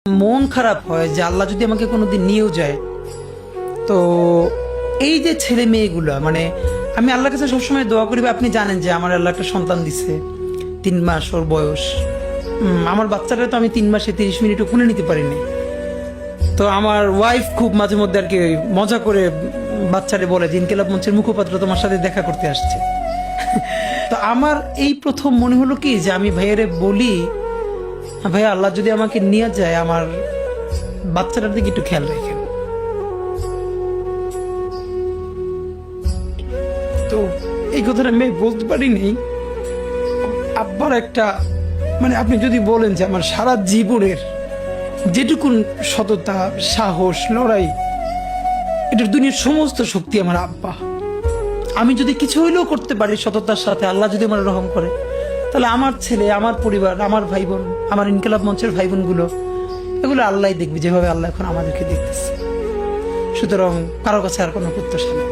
মন খারাপ হয় যে আল্লাহ যদি আমাকে কোনোদিন নিয়েও যায়, তো এই যে ছেলে মেয়েগুলো, মানে আমি আল্লাহর কাছে সবসময় দোয়া করি। আপনি জানেন যে আমার আল্লাহ একটা সন্তান দিছে, 3 মাস ওর বয়স। আমার বাচ্চাটা তো আমি 3 মাসে 30 মিনিটও খুলে নিতে পারিনি। তো আমার ওয়াইফ খুব মাঝে মধ্যে আর কি মজা করে বাচ্চারে বলে যে ইনকিলাব মঞ্চের মুখপাত্র তোমার সাথে দেখা করতে আসছে। তো আমার এই প্রথম মনে হলো কি যে আমি ভাইয়ারে বলি, ভাই আল্লাহ যদি আমাকে নিয়ে যায়, আমার বাচ্চাটার দিকে একটু খেয়াল রাখেন। তো এই কথাটা আমি বলতে পারিনি। আব্বার একটা, মানে আপনি যদি বলেন যে আমার সারা জীবনের যেটুকুন সততা, সাহস, লড়াই, এটার দুনিয়ার সমস্ত শক্তি আমার আব্বা। আমি যদি কিছু হইলেও করতে পারি সততার সাথে, আল্লাহ যদি আমার রহম করে, তাহলে আমার ছেলে, আমার পরিবার, আমার ভাই বোন, আমার ইনকিলাব মঞ্চের ভাই বোনগুলো, এগুলো আল্লাহ দেখবে যেভাবে আল্লাহ এখন আমাদেরকে দেখতেছে। সুতরাং কারো কাছে আর কোনো প্রত্যাশা নেই।